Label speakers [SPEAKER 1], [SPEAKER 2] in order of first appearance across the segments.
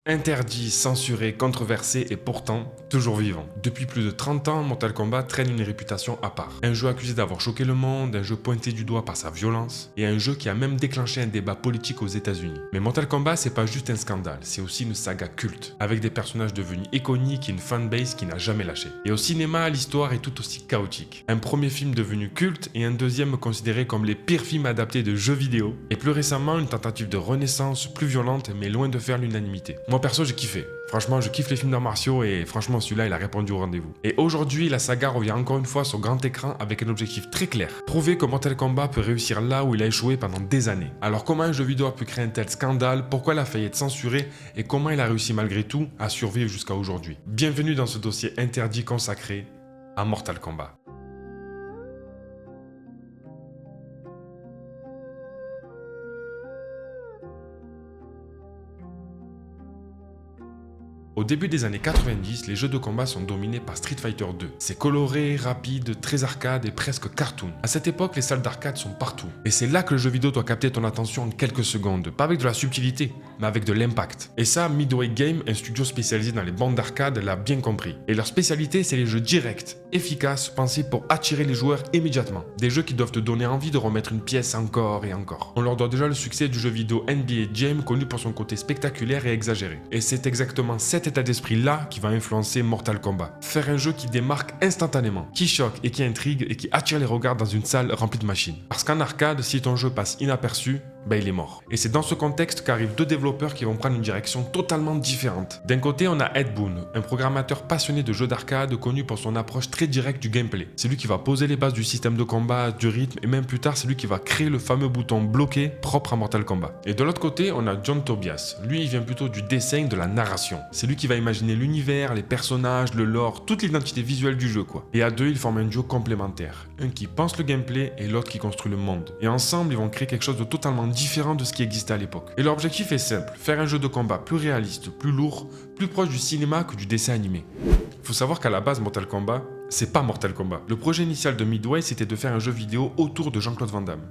[SPEAKER 1] Interdit, censuré, controversé et pourtant toujours vivant. Depuis plus de 30 ans, Mortal Kombat traîne une réputation à part. Un jeu accusé d'avoir choqué le monde, un jeu pointé du doigt par sa violence, et un jeu qui a même déclenché un débat politique aux États-Unis. Mais Mortal Kombat, c'est pas juste un scandale, c'est aussi une saga culte, avec des personnages devenus iconiques et une fanbase qui n'a jamais lâché. Et au cinéma, l'histoire est tout aussi chaotique. Un premier film devenu culte et un deuxième considéré comme les pires films adaptés de jeux vidéo, et plus récemment une tentative de renaissance plus violente mais loin de faire l'unanimité. Moi perso j'ai kiffé. Franchement je kiffe les films d'arts martiaux et franchement celui-là il a répondu au rendez-vous. Et aujourd'hui la saga revient encore une fois sur grand écran avec un objectif très clair. Prouver que Mortal Kombat peut réussir là où il a échoué pendant des années. Alors comment un jeu vidéo a pu créer un tel scandale, pourquoi il a failli être censuré et comment il a réussi malgré tout à survivre jusqu'à aujourd'hui. Bienvenue dans ce dossier interdit consacré à Mortal Kombat. Au début des années 90, les jeux de combat sont dominés par Street Fighter 2. C'est coloré, rapide, très arcade et presque cartoon. À cette époque, les salles d'arcade sont partout. Et c'est là que le jeu vidéo doit capter ton attention en quelques secondes. Pas avec de la subtilité, mais avec de l'impact. Et ça, Midway Game, un studio spécialisé dans les bandes d'arcade, l'a bien compris. Et leur spécialité, c'est les jeux directs, efficaces, pensés pour attirer les joueurs immédiatement. Des jeux qui doivent te donner envie de remettre une pièce encore et encore. On leur doit déjà le succès du jeu vidéo NBA Jam, connu pour son côté spectaculaire et exagéré. Et c'est exactement cet état d'esprit-là qui va influencer Mortal Kombat. Faire un jeu qui démarque instantanément, qui choque et qui intrigue et qui attire les regards dans une salle remplie de machines. Parce qu'en arcade, si ton jeu passe inaperçu, il est mort. Et c'est dans ce contexte qu'arrivent deux développeurs qui vont prendre une direction totalement différente. D'un côté, on a Ed Boon, un programmateur passionné de jeux d'arcade connu pour son approche très directe du gameplay. C'est lui qui va poser les bases du système de combat, du rythme et même plus tard, c'est lui qui va créer le fameux bouton bloqué propre à Mortal Kombat. Et de l'autre côté, on a John Tobias. Lui, il vient plutôt du dessin, de la narration. C'est lui qui va imaginer l'univers, les personnages, le lore, toute l'identité visuelle du jeu quoi. Et à deux, ils forment un duo complémentaire. Un qui pense le gameplay et l'autre qui construit le monde. Et ensemble, ils vont créer quelque chose de totalement différent de ce qui existait à l'époque. Et leur objectif est simple, faire un jeu de combat plus réaliste, plus lourd, plus proche du cinéma que du dessin animé. Faut savoir qu'à la base, Mortal Kombat, c'est pas Mortal Kombat. Le projet initial de Midway, c'était de faire un jeu vidéo autour de Jean-Claude Van Damme.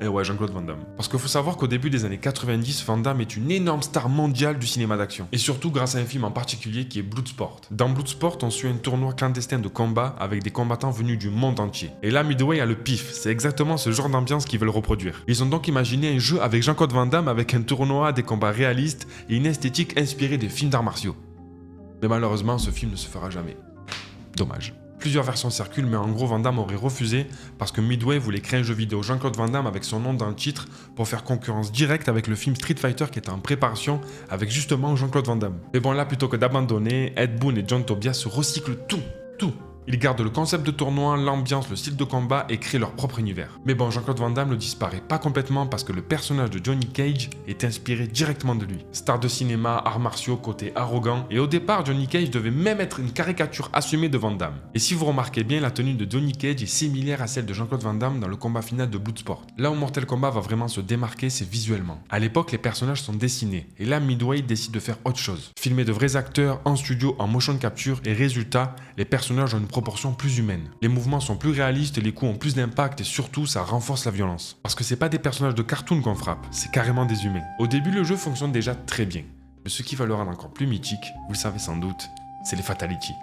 [SPEAKER 1] Et ouais, Jean-Claude Van Damme. Parce qu'il faut savoir qu'au début des années 90, Van Damme est une énorme star mondiale du cinéma d'action. Et surtout grâce à un film en particulier qui est Bloodsport. Dans Bloodsport, on suit un tournoi clandestin de combat avec des combattants venus du monde entier. Et là, Midway a le pif. C'est exactement ce genre d'ambiance qu'ils veulent reproduire. Ils ont donc imaginé un jeu avec Jean-Claude Van Damme avec un tournoi, des combats réalistes et une esthétique inspirée des films d'arts martiaux. Mais malheureusement, ce film ne se fera jamais. Dommage. Plusieurs versions circulent, mais en gros, Van Damme aurait refusé parce que Midway voulait créer un jeu vidéo Jean-Claude Van Damme avec son nom dans le titre pour faire concurrence directe avec le film Street Fighter qui était en préparation avec justement Jean-Claude Van Damme. Mais bon, là, plutôt que d'abandonner, Ed Boon et John Tobias se recyclent tout. Ils gardent le concept de tournoi, l'ambiance, le style de combat et créent leur propre univers. Mais bon, Jean-Claude Van Damme ne disparaît pas complètement parce que le personnage de Johnny Cage est inspiré directement de lui. Star de cinéma, arts martiaux, côté arrogant, et au départ, Johnny Cage devait même être une caricature assumée de Van Damme. Et si vous remarquez bien, la tenue de Johnny Cage est similaire à celle de Jean-Claude Van Damme dans le combat final de Bloodsport. Là où Mortal Kombat va vraiment se démarquer, c'est visuellement. À l'époque, les personnages sont dessinés, et là, Midway décide de faire autre chose. Filmer de vrais acteurs en studio en motion capture, et résultat, les personnages ont une proportion plus humaine. Les mouvements sont plus réalistes, les coups ont plus d'impact et surtout ça renforce la violence. Parce que c'est pas des personnages de cartoon qu'on frappe, c'est carrément des humains. Au début le jeu fonctionne déjà très bien. Mais ce qui va le rendre encore plus mythique, vous le savez sans doute, c'est les fatalities.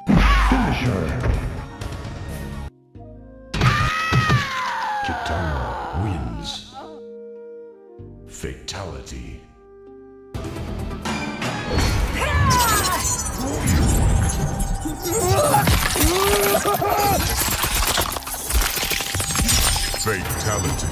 [SPEAKER 2] Kitana wins. Fatality. Fatality.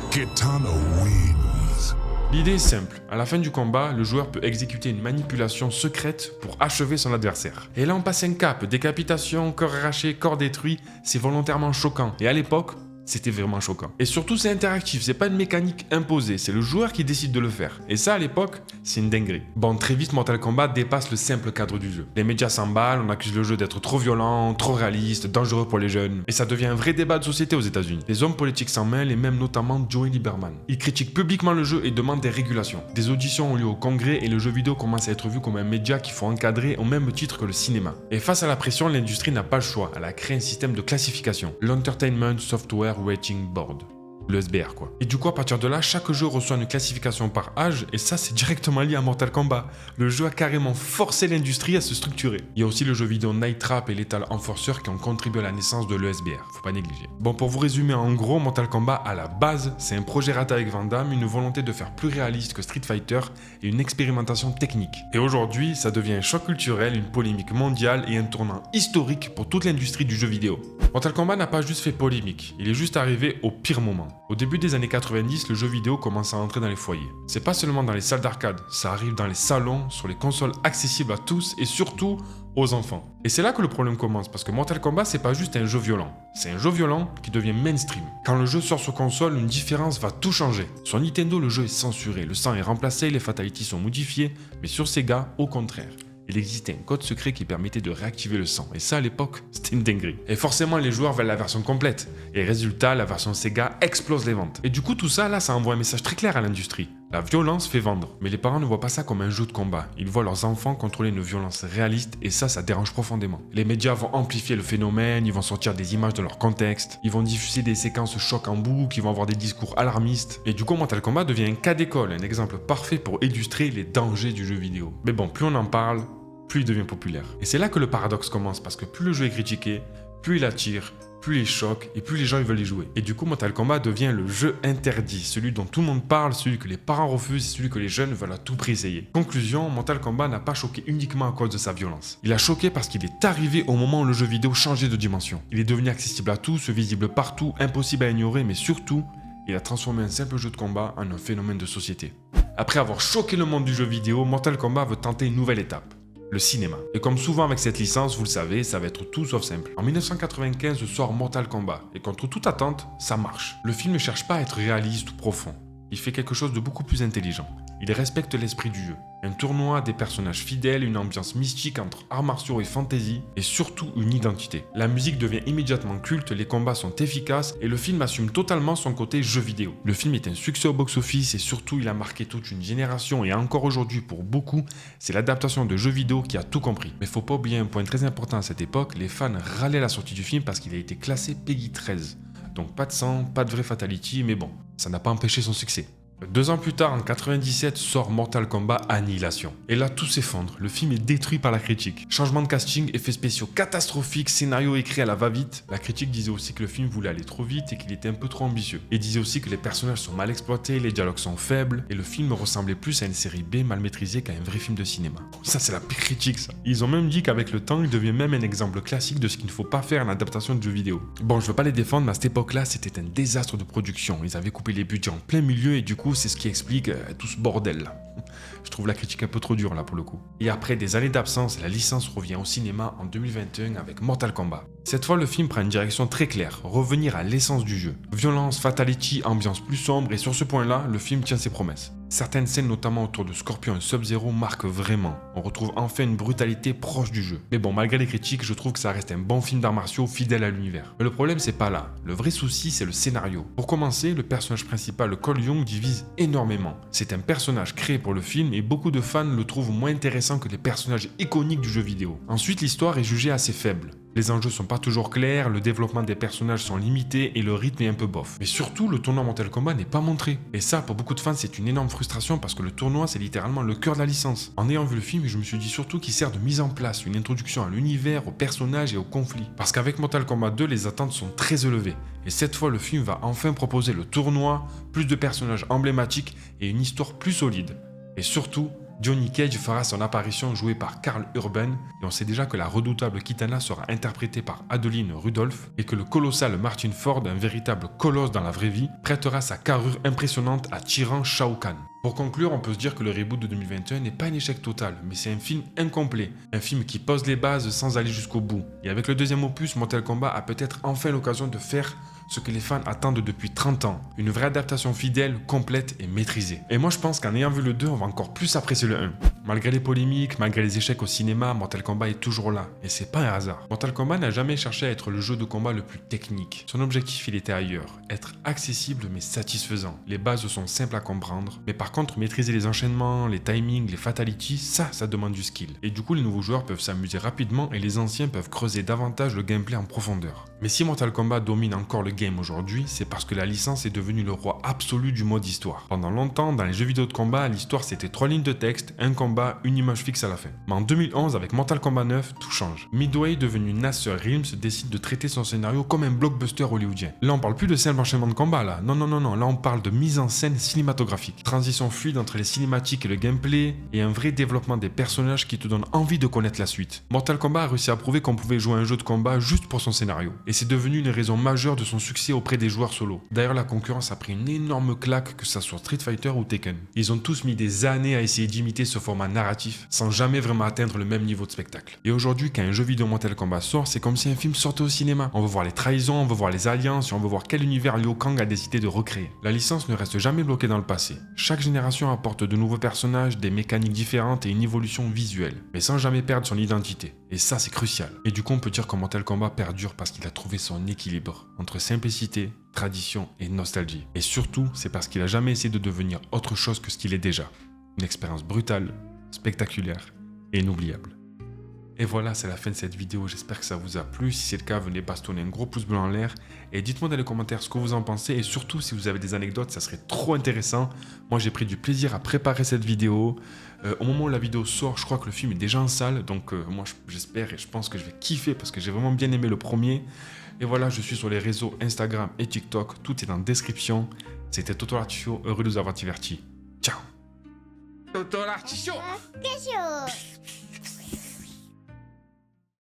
[SPEAKER 2] Kitana wins.
[SPEAKER 1] L'idée est simple, à la fin du combat, le joueur peut exécuter une manipulation secrète pour achever son adversaire. Et là on passe un cap, décapitation, corps arraché, corps détruit, c'est volontairement choquant. Et à l'époque, c'était vraiment choquant. Et surtout c'est interactif, c'est pas une mécanique imposée, c'est le joueur qui décide de le faire. Et ça à l'époque, c'est une dinguerie. Bon, très vite Mortal Kombat dépasse le simple cadre du jeu. Les médias s'emballent, on accuse le jeu d'être trop violent, trop réaliste, dangereux pour les jeunes. Et ça devient un vrai débat de société aux États-Unis. Les hommes politiques s'en mêlent et même notamment Joey Lieberman. Il critique publiquement le jeu et demande des régulations. Des auditions ont lieu au Congrès et le jeu vidéo commence à être vu comme un média qu'il faut encadrer au même titre que le cinéma. Et face à la pression, l'industrie n'a pas le choix, elle a créé un système de classification, l'Entertainment Software Rating Board. le SBR quoi. Et du coup à partir de là, chaque jeu reçoit une classification par âge et ça c'est directement lié à Mortal Kombat. Le jeu a carrément forcé l'industrie à se structurer. Il y a aussi le jeu vidéo Night Trap et Lethal Enforcer qui ont contribué à la naissance de l'ESBR, faut pas négliger. Bon, pour vous résumer en gros, Mortal Kombat à la base, c'est un projet raté avec Van Damme, une volonté de faire plus réaliste que Street Fighter et une expérimentation technique. Et aujourd'hui, ça devient un choc culturel, une polémique mondiale et un tournant historique pour toute l'industrie du jeu vidéo. Mortal Kombat n'a pas juste fait polémique, il est juste arrivé au pire moment. Au début des années 90, le jeu vidéo commence à entrer dans les foyers. C'est pas seulement dans les salles d'arcade, ça arrive dans les salons, sur les consoles accessibles à tous et surtout aux enfants. Et c'est là que le problème commence, parce que Mortal Kombat c'est pas juste un jeu violent, c'est un jeu violent qui devient mainstream. Quand le jeu sort sur console, une différence va tout changer. Sur Nintendo, le jeu est censuré, le sang est remplacé, les fatalities sont modifiées, mais sur Sega, au contraire. Il existait un code secret qui permettait de réactiver le sang, et ça à l'époque, c'était une dinguerie. Et forcément les joueurs veulent la version complète, et résultat, la version Sega explose les ventes. Et du coup tout ça là, ça envoie un message très clair à l'industrie. La violence fait vendre, mais les parents ne voient pas ça comme un jeu de combat. Ils voient leurs enfants contrôler une violence réaliste et ça dérange profondément. Les médias vont amplifier le phénomène, ils vont sortir des images de leur contexte, ils vont diffuser des séquences chocs en boucle, ils vont avoir des discours alarmistes. Et du coup, Mortal Kombat devient un cas d'école, un exemple parfait pour illustrer les dangers du jeu vidéo. Mais bon, plus on en parle, plus il devient populaire. Et c'est là que le paradoxe commence, parce que plus le jeu est critiqué, plus il attire, plus il choque et plus les gens ils veulent y jouer. Et du coup, Mortal Kombat devient le jeu interdit, celui dont tout le monde parle, celui que les parents refusent, celui que les jeunes veulent à tout prix essayer. Conclusion, Mortal Kombat n'a pas choqué uniquement à cause de sa violence. Il a choqué parce qu'il est arrivé au moment où le jeu vidéo changeait de dimension. Il est devenu accessible à tous, visible partout, impossible à ignorer, mais surtout, il a transformé un simple jeu de combat en un phénomène de société. Après avoir choqué le monde du jeu vidéo, Mortal Kombat veut tenter une nouvelle étape. Le cinéma. Et comme souvent avec cette licence, vous le savez, ça va être tout sauf simple. En 1995 sort Mortal Kombat, et contre toute attente, ça marche. Le film ne cherche pas à être réaliste ou profond. Il fait quelque chose de beaucoup plus intelligent. Il respecte l'esprit du jeu. Un tournoi, des personnages fidèles, une ambiance mystique entre arts martiaux et fantasy, et surtout une identité. La musique devient immédiatement culte, les combats sont efficaces, et le film assume totalement son côté jeu vidéo. Le film est un succès au box-office, et surtout il a marqué toute une génération, et encore aujourd'hui pour beaucoup, c'est l'adaptation de jeux vidéo qui a tout compris. Mais faut pas oublier un point très important à cette époque, les fans râlaient la sortie du film parce qu'il a été classé Peggy 13. Donc pas de sang, pas de vraie fatality, mais bon, ça n'a pas empêché son succès. 2 ans plus tard, en 97, sort Mortal Kombat Annihilation. Et là, tout s'effondre. Le film est détruit par la critique. Changement de casting, effets spéciaux catastrophiques, scénario écrit à la va-vite. La critique disait aussi que le film voulait aller trop vite et qu'il était un peu trop ambitieux. Et disait aussi que les personnages sont mal exploités, les dialogues sont faibles, et le film ressemblait plus à une série B mal maîtrisée qu'à un vrai film de cinéma. Ça, c'est la pire critique, ça. Ils ont même dit qu'avec le temps, il devient même un exemple classique de ce qu'il ne faut pas faire en adaptation de jeux vidéo. Bon, je veux pas les défendre, mais à cette époque-là, c'était un désastre de production. Ils avaient coupé les budgets en plein milieu et du coup, c'est ce qui explique tout ce bordel là. Je trouve la critique un peu trop dure là pour le coup. Et après des années d'absence, la licence revient au cinéma en 2021 avec Mortal Kombat. Cette fois, le film prend une direction très claire, revenir à l'essence du jeu. Violence, fatality, ambiance plus sombre, et sur ce point-là, le film tient ses promesses. Certaines scènes, notamment autour de Scorpion et Sub-Zero, marquent vraiment. On retrouve enfin une brutalité proche du jeu. Mais bon, malgré les critiques, je trouve que ça reste un bon film d'arts martiaux fidèle à l'univers. Mais le problème, c'est pas là. Le vrai souci, c'est le scénario. Pour commencer, le personnage principal, Cole Young, divise énormément. C'est un personnage créé pour le film et beaucoup de fans le trouvent moins intéressant que les personnages iconiques du jeu vidéo. Ensuite, l'histoire est jugée assez faible. Les enjeux sont pas toujours clairs, le développement des personnages sont limités et le rythme est un peu bof. Mais surtout, le tournoi Mortal Kombat n'est pas montré. Et ça, pour beaucoup de fans, c'est une énorme frustration parce que le tournoi, c'est littéralement le cœur de la licence. En ayant vu le film, je me suis dit surtout qu'il sert de mise en place, une introduction à l'univers, aux personnages et aux conflits. Parce qu'avec Mortal Kombat 2, les attentes sont très élevées. Et cette fois, le film va enfin proposer le tournoi, plus de personnages emblématiques et une histoire plus solide. Et surtout, Johnny Cage fera son apparition jouée par Karl Urban et on sait déjà que la redoutable Kitana sera interprétée par Adeline Rudolph et que le colossal Martin Ford, un véritable colosse dans la vraie vie, prêtera sa carrure impressionnante à Tyran Shao Kahn. Pour conclure, on peut se dire que le reboot de 2021 n'est pas un échec total, mais c'est un film incomplet, un film qui pose les bases sans aller jusqu'au bout. Et avec le deuxième opus, Mortal Kombat a peut-être enfin l'occasion de faire ce que les fans attendent depuis 30 ans, une vraie adaptation fidèle, complète et maîtrisée. Et moi je pense qu'en ayant vu le 2, on va encore plus apprécier le 1. Malgré les polémiques, malgré les échecs au cinéma, Mortal Kombat est toujours là, et c'est pas un hasard. Mortal Kombat n'a jamais cherché à être le jeu de combat le plus technique. Son objectif il était ailleurs, être accessible mais satisfaisant. Les bases sont simples à comprendre, mais par contre maîtriser les enchaînements, les timings, les fatalities, ça demande du skill. Et du coup les nouveaux joueurs peuvent s'amuser rapidement et les anciens peuvent creuser davantage le gameplay en profondeur. Mais si Mortal Kombat domine encore le game aujourd'hui, c'est parce que la licence est devenue le roi absolu du mode histoire. Pendant longtemps, dans les jeux vidéo de combat, l'histoire c'était 3 lignes de texte, un combat, une image fixe à la fin. Mais en 2011, avec Mortal Kombat 9, tout change. Midway, devenu Nasser Realms, décide de traiter son scénario comme un blockbuster hollywoodien. Là, on parle plus de simple enchaînement de combat, là. Non, là on parle de mise en scène cinématographique. Transition fluide entre les cinématiques et le gameplay, et un vrai développement des personnages qui te donne envie de connaître la suite. Mortal Kombat a réussi à prouver qu'on pouvait jouer à un jeu de combat juste pour son scénario. Et c'est devenu une raison majeure de son succès auprès des joueurs solo. D'ailleurs, la concurrence a pris une énorme claque, que ça soit Street Fighter ou Tekken. Ils ont tous mis des années à essayer d'imiter ce format narratif, sans jamais vraiment atteindre le même niveau de spectacle. Et aujourd'hui, quand un jeu vidéo Mortal Kombat sort, c'est comme si un film sortait au cinéma. On veut voir les trahisons, on veut voir les alliances, et on veut voir quel univers Liu Kang a décidé de recréer. La licence ne reste jamais bloquée dans le passé. Chaque génération apporte de nouveaux personnages, des mécaniques différentes et une évolution visuelle, mais sans jamais perdre son identité. Et ça, c'est crucial. Et du coup, on peut dire que Mortal Kombat perdure parce qu'il a trouvé son équilibre entre simplicité, tradition et nostalgie. Et surtout, c'est parce qu'il a jamais essayé de devenir autre chose que ce qu'il est déjà. Une expérience brutale, spectaculaire et inoubliable. Et voilà, c'est la fin de cette vidéo, j'espère que ça vous a plu. Si c'est le cas, venez bastonner un gros pouce bleu en l'air et dites-moi dans les commentaires ce que vous en pensez et surtout si vous avez des anecdotes, ça serait trop intéressant. Moi j'ai pris du plaisir à préparer cette vidéo. Au moment où la vidéo sort, je crois que le film est déjà en salle, donc moi j'espère et je pense que je vais kiffer parce que j'ai vraiment bien aimé le premier. Et voilà, je suis sur les réseaux Instagram et TikTok, tout est en description. C'était Toto l'Artichaut, heureux de vous avoir diverti. Ciao. Toto l'Artichaut.
[SPEAKER 3] Artichaut.